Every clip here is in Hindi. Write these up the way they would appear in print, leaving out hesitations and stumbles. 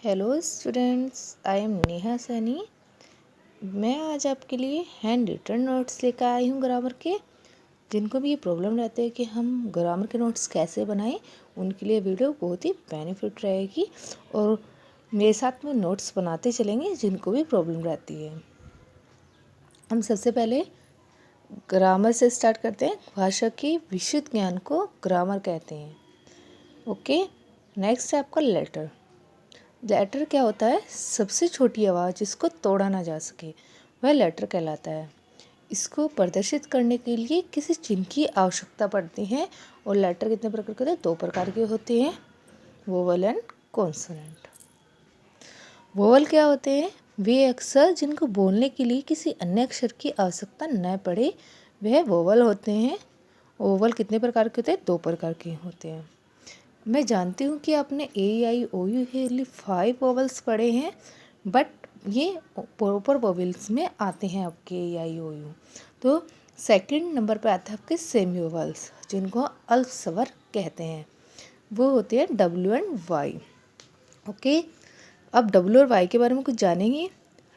Hello students, I am Neha Saini. मैं आज आपके लिए हैंड रिटन नोट्स लेकर आई हूँ ग्रामर के। जिनको भी ये प्रॉब्लम रहते हैं कि हम ग्रामर के नोट्स कैसे बनाएं, उनके लिए वीडियो बहुत ही बेनिफिट रहेगी और मेरे साथ में नोट्स बनाते चलेंगे जिनको भी प्रॉब्लम रहती है। हम सबसे पहले ग्रामर से स्टार्ट करते हैं। भाषा के विशुद्ध ज्ञान को ग्रामर कहते हैं। ओके, नेक्स्ट है आपका लेटर। लेटर क्या होता है? सबसे छोटी आवाज़ जिसको तोड़ा ना जा सके वह लेटर कहलाता है। इसको प्रदर्शित करने के लिए किसी चिन्ह की आवश्यकता पड़ती है। और लेटर कितने प्रकार के होते हैं? 2 प्रकार के होते हैं, वोवल एंड कॉन्सोनेंट। वोवल क्या होते हैं? वे अक्षर जिनको बोलने के लिए किसी अन्य अक्षर की आवश्यकता न पड़े, वह वोवल होते हैं। वोवल कितने प्रकार के होते हैं? 2 प्रकार के होते हैं। मैं जानती हूँ कि आपने AEI OU के लिए 5 वोवल्स पढ़े हैं, बट ये प्रॉपर वोवल्स में आते हैं आपके AEI OU। तो सेकंड नंबर पे आता है आपके सेमी वोवल्स, जिनको अल्प स्वर कहते हैं। वो होते हैं W एंड Y। ओके, अब W और Y के बारे में कुछ जानेंगे।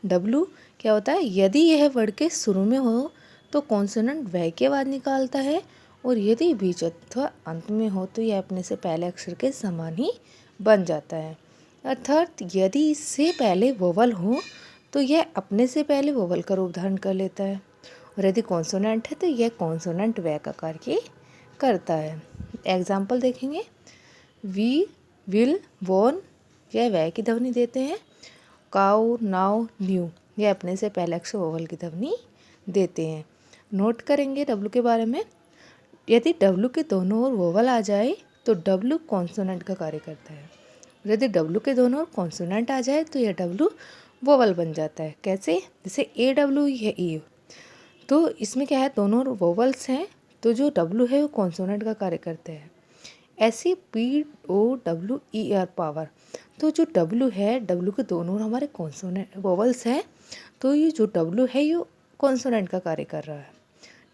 W क्या होता है? यदि यह वर्ड के शुरू में हो तो कॉन्सोनेंट वह की आवाज़ निकालता है, और यदि बीच अथवा अंत में हो तो यह अपने से पहले अक्षर के समान ही बन जाता है। अर्थात यदि इससे पहले वोवल हो तो यह अपने से पहले वोवल का रूप धारण कर लेता है, और यदि कॉन्सोनेंट है तो यह कॉन्सोनेंट वह का कार्य करता है। एग्जाम्पल देखेंगे। वी, विल, वॉन, यह वह की ध्वनि देते हैं। काउ, नाउ, न्यू, यह अपने से पहले अक्षर वोवल की ध्वनि देते हैं। नोट करेंगे W के बारे में। यदि W के दोनों ओर वोवल आ जाए तो W कॉन्सोनेंट का कार्य करता है। यदि W के दोनों ओर कॉन्सोनेंट आ जाए तो यह W वोवल बन जाता है। कैसे? जैसे AW है E, तो इसमें क्या है? दोनों ओर वोवल्स हैं, तो जो W है वो कॉन्सोनेंट का कार्य करते हैं। ऐसे POWER पावर, तो जो W है, W के दोनों ओर हमारे कॉन्सोनेंट वोवल्स हैं, तो ये जो W है ये कॉन्सोनेंट का कार्य कर रहा है।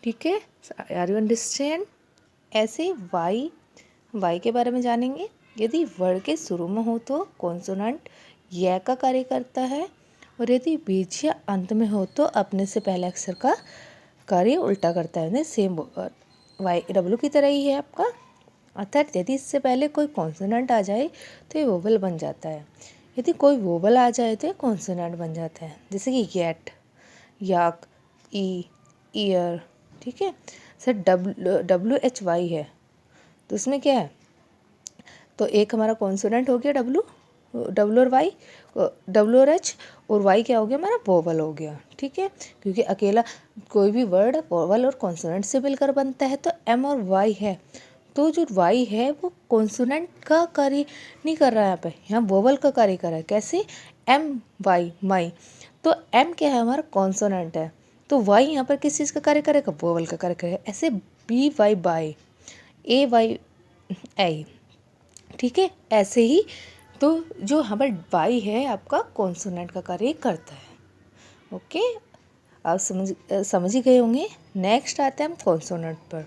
ठीक है, आर यू अंडरस्टैंड? ऐसे Y के बारे में जानेंगे। यदि वर्ड के शुरू में हो तो कॉन्सोनेंट य का कार्य करता है, और यदि बीच या अंत में हो तो अपने से पहले अक्षर का कार्य उल्टा करता है। सेम W की तरह ही है आपका। अर्थात यदि इससे पहले कोई कॉन्सोनेंट आ जाए तो ये वोवल बन जाता है। यदि कोई वोवल आ जाए तो ये कॉन्सोनेंट बन जाता है। जैसे कि गेट, याक, ई, ईयर। ठीक है सर। WHY है तो इसमें क्या है? तो एक हमारा कॉन्सोनेंट हो गया W और Y, W और H, और Y क्या हो गया? हमारा वोवल हो गया। ठीक है, क्योंकि अकेला कोई भी वर्ड वोवल और कॉन्सोनेंट से मिलकर बनता है। तो M और Y है, तो जो Y है वो कॉन्सोनेंट का कार्य नहीं कर रहा है, यहाँ वोवल का कार्य कर रहा है। कैसे? MY, माई। तो M क्या है? हमारा कॉन्सोनेंट है, तो Y यहाँ पर किस चीज़ का कार्य करेगा? वोवल का कार्य करेगा। ऐसे BY, बाय, AY, आई। ठीक है, ऐसे ही तो जो हमारा Y है आपका कॉन्सोनेंट का कार्य करता है। ओके, आप समझ ही गए होंगे। नेक्स्ट आते हैं हम कॉन्सोनेंट पर।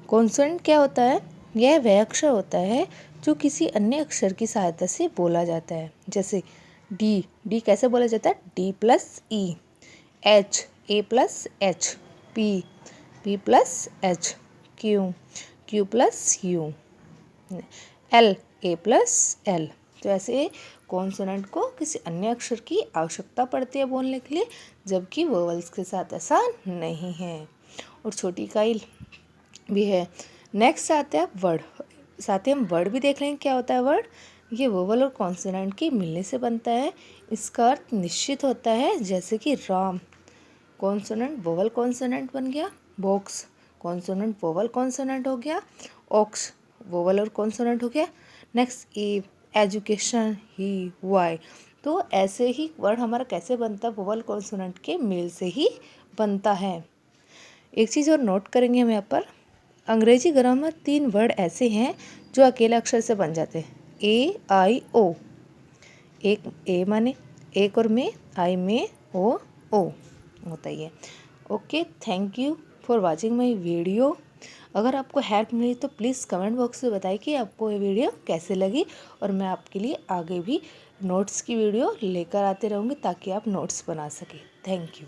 कॉन्सोनेंट क्या होता है? यह वह अक्षर होता है जो किसी अन्य अक्षर की सहायता से बोला जाता है। जैसे डी कैसे बोला जाता है? D+E। H, A+H। P+H। Q+U। L, A+L। तो ऐसे कॉन्सोनेंट को किसी अन्य अक्षर की आवश्यकता पड़ती है बोलने के लिए, जबकि वोवल्स के साथ ऐसा नहीं है। और छोटी इकाई भी है। नेक्स्ट आते हैं वर्ड। साथ ही हम वर्ड भी देख लेंगे। क्या होता है वर्ड? ये वोवल और कॉन्सोनेंट के मिलने से बनता है। इसका अर्थ निश्चित होता है। जैसे कि राम, कॉन्सोनेंट वोवल कॉन्सोनेंट बन गया। बॉक्स, कॉन्सोनेंट वोवल कॉन्सोनेंट हो गया। ऑक्स, वोवल और कॉन्सोनेंट हो गया। नेक्स्ट एजुकेशन, ही, वाई। तो ऐसे ही वर्ड हमारा कैसे बनता है? वोवल कॉन्सोनेंट के मेल से ही बनता है। एक चीज़ और नोट करेंगे हम यहाँ पर। अंग्रेजी ग्रामर 3 वर्ड ऐसे हैं जो अकेले अक्षर से बन जाते हैं। AIO। एक ए माने एक और में, आई में, ओ होता ही है। Okay, thank you for watching my video. अगर आपको हेल्प मिली तो प्लीज़ कमेंट बॉक्स में बताइए कि आपको ये वीडियो कैसे लगी, और मैं आपके लिए आगे भी नोट्स की वीडियो लेकर आते रहूँगी ताकि आप नोट्स बना सकें। Thank you.